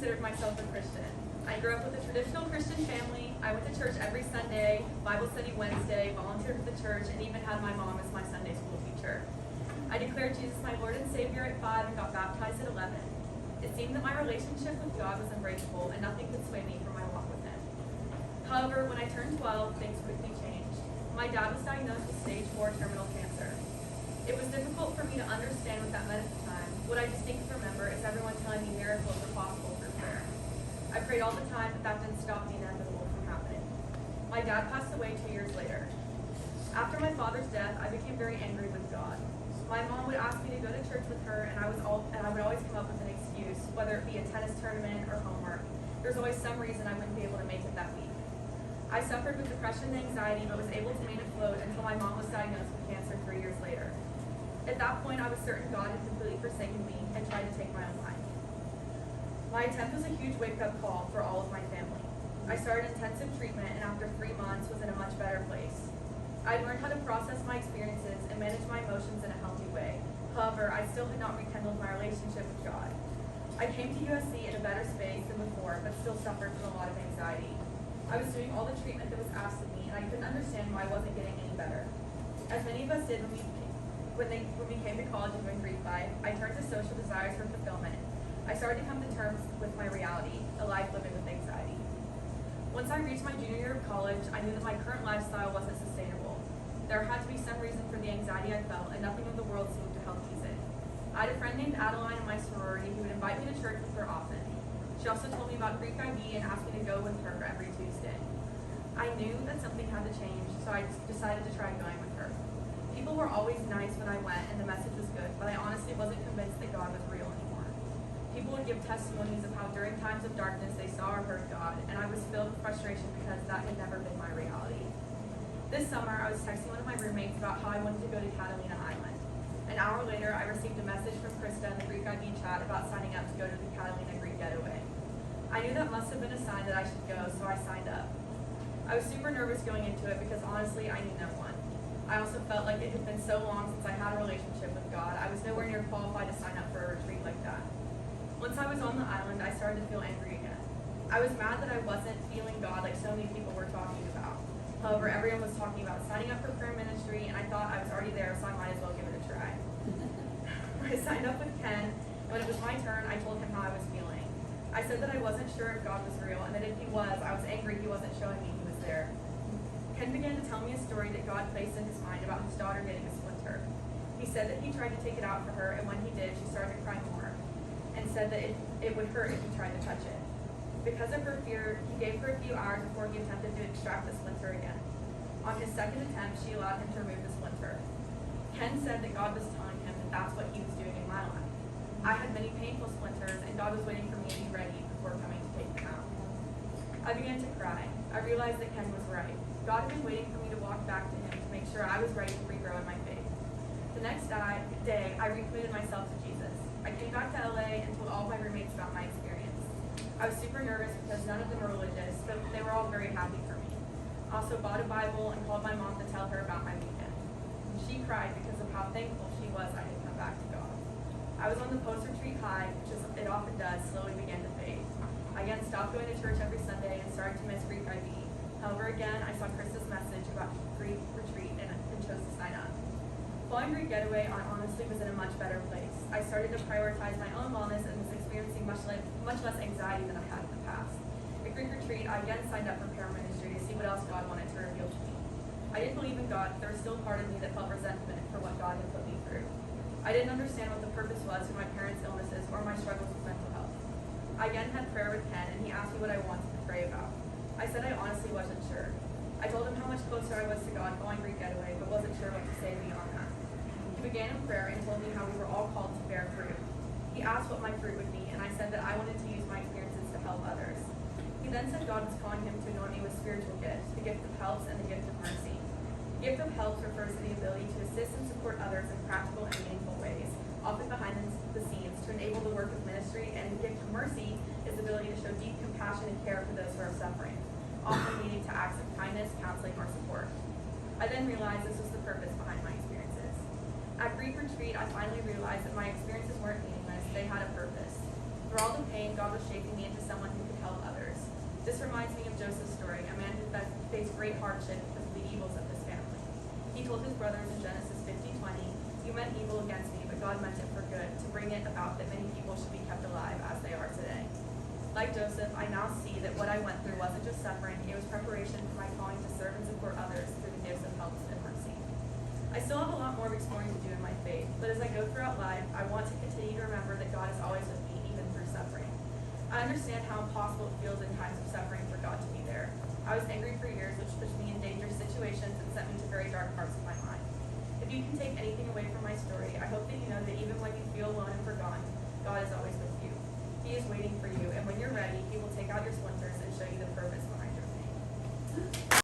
considered myself a Christian. I grew up with a traditional Christian family. I went to church every Sunday, Bible study Wednesday, volunteered with the church, and even had my mom as my Sunday school teacher. I declared Jesus my Lord and Savior at 5 and got baptized at 11. It seemed that my relationship with God was unbreakable and nothing could sway me from my walk with Him. However, when I turned 12, things quickly changed. My dad was diagnosed with stage 4 terminal cancer. It was difficult for me to understand what that meant at the time. What I distinctly remember is everyone telling me miracles were possible through prayer. I prayed all the time, but that didn't stop the inevitable from happening. My dad passed away 2 years later. After my father's death, I became very angry with God. My mom would ask me to go to church with her, and I would always come up with an excuse, whether it be a tennis tournament or homework. There's always some reason I wouldn't be able to make it that week. I suffered with depression and anxiety, but was able to remain afloat until my mom was diagnosed with cancer 3 years later. At that point, I was certain God had completely forsaken me and tried to take my own life. My attempt was a huge wake-up call for all of my family. I started intensive treatment, and after 3 months was in a much better place. I learned how to process my experiences and manage my emotions in a healthy way. However, I still had not rekindled my relationship with God. I came to USC in a better space than before, but still suffered from a lot of anxiety. I was doing all the treatment that was asked of me, and I couldn't understand why I wasn't getting any better. As many of us did when we came to college and doing GPhi, I turned to social desires for fulfillment. I started to come to terms with my reality, a life living with anxiety. Once I reached my junior year of college, I knew that my current lifestyle wasn't sustainable. There had to be some reason for the anxiety I felt, and nothing in the world seemed to help ease it. I had a friend named Adeline in my sorority who would invite me to church with her often. She also told me about GPhi and asked me to go with her every Tuesday. I knew that something had to change, so I decided to try going with her. People were always nice when I went, and the message was good, but I honestly wasn't convinced that God was real anymore. People would give testimonies of how during times of darkness they saw or heard God, and I was filled with frustration because that had never been my reality. This summer, I was texting one of my roommates about how I wanted to go to Catalina Island. An hour later, I received a message from Krista in the GPhi chat about signing up to go to the Catalina Greek Getaway. I knew that must have been a sign that I should go, so I signed up. I was super nervous going into it because honestly, I knew no one. I also felt like it had been so long since I had a relationship with God. I was nowhere near qualified to sign up for a retreat like that. Once I was on the island, I started to feel angry again. I was mad that I wasn't feeling God like so many people were talking about. However, everyone was talking about signing up for prayer ministry, and I thought I was already there, so I might as well give it a try. I signed up with Ken, and when it was my turn, I told him how I was feeling. I said that I wasn't sure if God was real, and that if he was, I was angry he wasn't showing me he was there. Ken began to tell me a story that God placed in his mind about his daughter getting a splinter. He said that he tried to take it out for her, and when he did, she started to cry more, and said that it would hurt if he tried to touch it. Because of her fear, he gave her a few hours before he attempted to extract the splinter again. On his second attempt, she allowed him to remove the splinter. Ken said that God was telling him that that's what he was doing in my life. I had many painful splinters, and God was waiting for me to be ready before coming to take them out. I began to cry. I realized that Ken was right. God had been waiting for me to walk back to him to make sure I was ready to regrow in my faith. The next day, I recommitted myself to Jesus. I came back to LA and told all my roommates about my experience. I was super nervous because none of them were religious, but they were all very happy for me. I also bought a Bible and called my mom to tell her about my weekend. She cried because of how thankful she was I had come back to God. I was on the post-retreat high, which as it often does, slowly began to fade. I again stopped going to church every Sunday and started to miss GPhi. However, again, I saw Krista's message about Greek retreat and chose to sign up. Following Greek Getaway, I honestly was in a much better place. I started to prioritize my own wellness and was experiencing much less anxiety than I had in the past. At Greek retreat, I again signed up for prayer ministry to see what else God wanted to reveal to me. I didn't believe in God, but there was still part of me that felt resentment for what God had put me through. I didn't understand what the purpose was for my parents' illnesses or my struggles with mental health. I again had prayer with Ken, and he asked me what I wanted to pray about. I said I honestly wasn't sure. I told him how much closer I was to God following Greek Getaway, but wasn't sure what to say beyond that. He began in prayer and told me how we were all called to bear fruit. He asked what my fruit would be, and I said that I wanted to use my experiences to help others. He then said God was calling him to anoint me with spiritual gifts, the gift of helps and the gift of mercy. The gift of helps refers to the ability to assist and support others in practical and meaningful ways, often behind the scenes, to enable the work of ministry, and the gift of mercy is the ability to show deep compassion and care for those who are suffering, often leading to acts of kindness, counseling, or support. I then realized this was the purpose behind my experiences. At Greek retreat, I finally realized that my experiences weren't meaningless, they had a purpose. Through all the pain, God God was shaping me into someone who could help others. This reminds me of Joseph's story, a man who faced great hardship because of the evils of his family. He told his brothers in Genesis 50:20, "You meant evil against me, but God meant it for good, to bring it about that many people should be kept alive as they are today." Like Joseph, I now see that what I went through wasn't just suffering, it was preparation for my calling to serve and support others through the gifts of help and mercy. I still have a lot more of exploring to do in my faith, but as I go throughout life, I want to continue to remember that God is always with me, even through suffering. I understand how impossible it feels in times of suffering for God to be there. I was angry for years, which pushed me in dangerous situations and sent me to very dark parts of my mind. If you can take anything away from my story, I hope that you know that even when you feel alone and forgotten, God is always with you. He is waiting for you, and when you're ready, He will take out your splinters and show you the purpose behind your pain.